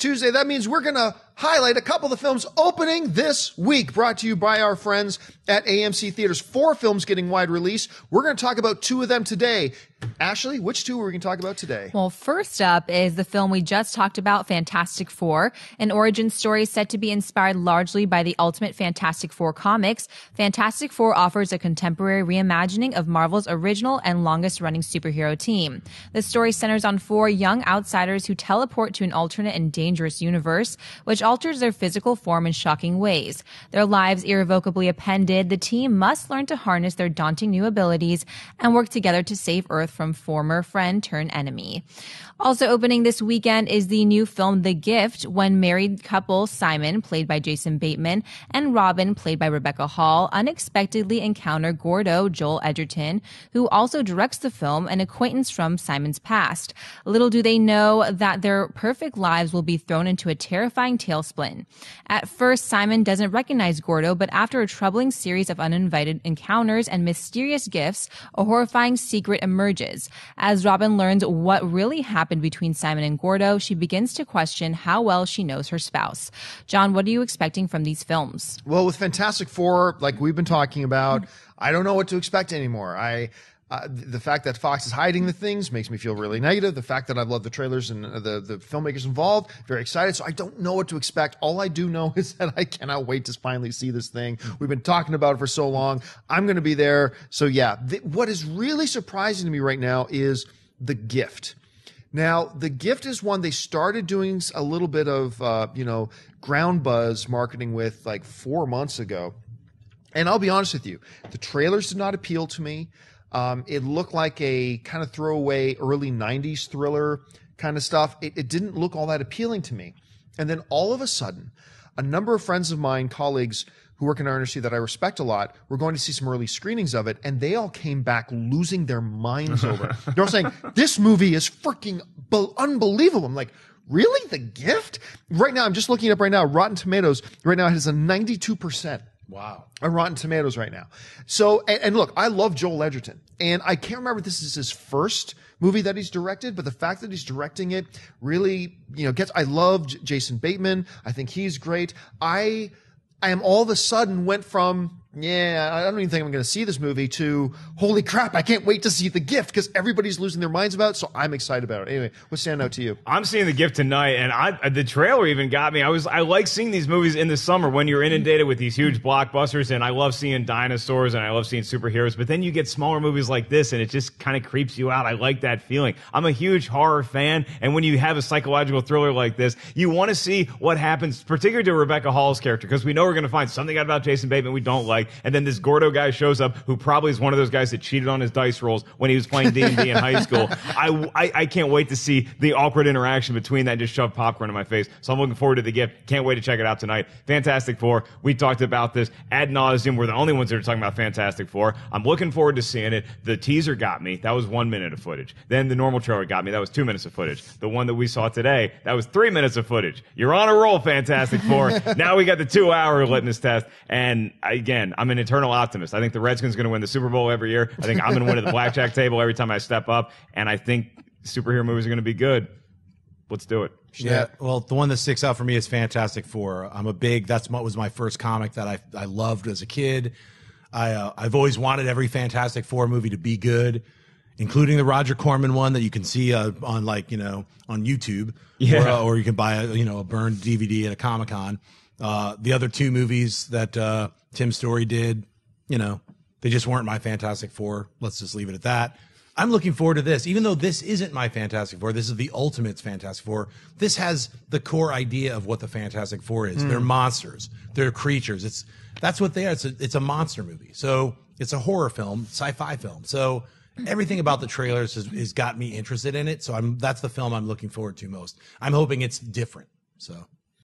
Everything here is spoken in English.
Tuesday. That means we're going to highlight a couple of the films opening this week, brought to you by our friends at AMC Theaters. 4 films getting wide release. We're going to talk about 2 of them today. Ashley, which 2 are we going to talk about today? Well, first up is the film we just talked about, Fantastic Four, an origin story set to be inspired largely by the Ultimate Fantastic Four comics. Fantastic Four offers a contemporary reimagining of Marvel's original and longest-running superhero team. The story centers on 4 young outsiders who teleport to an alternate and dangerous universe, which alters their physical form in shocking ways. Their lives irrevocably appended, the team must learn to harness their daunting new abilities and work together to save Earth from former friend turned enemy. Also opening this weekend is the new film The Gift, when married couple Simon, played by Jason Bateman, and Robyn, played by Rebecca Hall, unexpectedly encounter Gordo, Joel Edgerton, who also directs the film, an acquaintance from Simon's past. Little do they know that their perfect lives will be thrown into a terrifying tailspin. At first, Simon doesn't recognize Gordo, but after a troubling series of uninvited encounters and mysterious gifts, a horrifying secret emerges. As Robyn learns what really happened between Simon and Gordo, she begins to question how well she knows her spouse. John, what are you expecting from these films? Well, with Fantastic Four, like we've been talking about, I don't know what to expect anymore. The fact that Fox is hiding the things makes me feel really negative. The fact that I've loved the trailers and the filmmakers involved, very excited. So I don't know what to expect. All I do know is that I cannot wait to finally see this thing. We've been talking about it for so long. I'm going to be there. So yeah, what is really surprising to me right now is The Gift. Now, The Gift is one they started doing a little bit of, ground buzz marketing with like 4 months ago. And I'll be honest with you, the trailers did not appeal to me. It looked like a kind of throwaway early 90s thriller kind of stuff. It didn't look all that appealing to me. And then all of a sudden, a number of friends of mine, colleagues who work in our industry that I respect a lot, were going to see some early screenings of it, and they all came back losing their minds over it. They're all saying, this movie is freaking unbelievable. I'm like, really? The Gift? Right now, I'm just looking it up right now. Rotten Tomatoes, right now, it has a 92%. Wow. On Rotten Tomatoes right now. So, and look, I love Joel Edgerton, and I can't remember if this is his first movie that he's directed, but the fact that he's directing it really, I love Jason Bateman. I think he's great. I am all of a sudden went from, I don't even think I'm going to see this movie, to, holy crap, I can't wait to see The Gift, because everybody's losing their minds about it, so I'm excited about it. Anyway, what's standing out to you? I'm seeing The Gift tonight, and the trailer even got me. I like seeing these movies in the summer when you're inundated with these huge blockbusters, and I love seeing dinosaurs, and I love seeing superheroes, but then you get smaller movies like this, and it just kind of creeps you out. I like that feeling. I'm a huge horror fan, and when you have a psychological thriller like this, you want to see what happens, particularly to Rebecca Hall's character, because we know we're going to find something out about Jason Bateman we don't like, and then this Gordo guy shows up who probably is one of those guys that cheated on his dice rolls when he was playing D&D in high school. I can't wait to see the awkward interaction between that and just shove popcorn in my face. So I'm looking forward to The Gift. Can't wait to check it out tonight. Fantastic Four. We talked about this ad nauseum. We're the only ones that are talking about Fantastic Four. I'm looking forward to seeing it. The teaser got me. That was 1 minute of footage. Then the normal trailer got me. That was 2 minutes of footage. The one that we saw today, that was 3 minutes of footage. You're on a roll, Fantastic Four. Now we got the 2-hour litmus test. And again, I'm an eternal optimist. I think the Redskins are going to win the Super Bowl every year. I think I'm going to win at the blackjack table every time I step up. And I think superhero movies are going to be good. Let's do it. Yeah, well, the one that sticks out for me is Fantastic Four. That's what was my first comic that I loved as a kid. I've always wanted every Fantastic Four movie to be good, including the Roger Corman one that you can see on YouTube, or you can buy a burned DVD at a Comic-Con. The other 2 movies that Tim Story did, they just weren't my Fantastic Four. Let's just leave it at that. I'm looking forward to this. Even though this isn't my Fantastic Four, this is the Ultimate's Fantastic Four. This has the core idea of what the Fantastic Four is. They're monsters. They're creatures. That's what they are. It's a monster movie. So it's a horror film, sci-fi film. So everything about the trailers has got me interested in it. So that's the film I'm looking forward to most. I'm hoping it's different. So